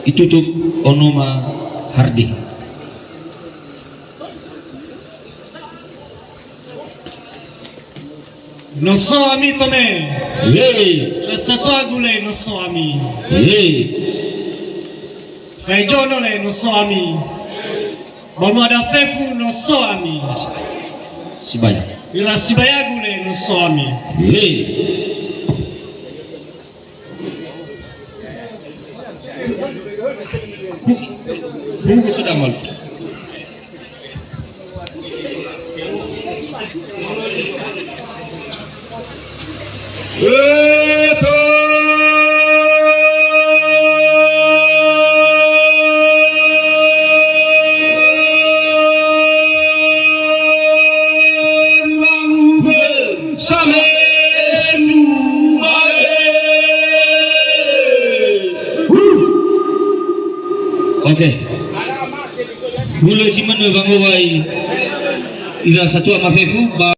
itutuk onoma hardi. Nosso ami tome. Ye. Satu agule nosso ami. Ye. Fejono le nosso ami. Bomo ada fefu nosso ami. Sibaya. Ila sibayagule nosso ami. Ye. Buku sudah malfi. Oke. Hulu cimen bang Uwai. Ira satu ama fefu.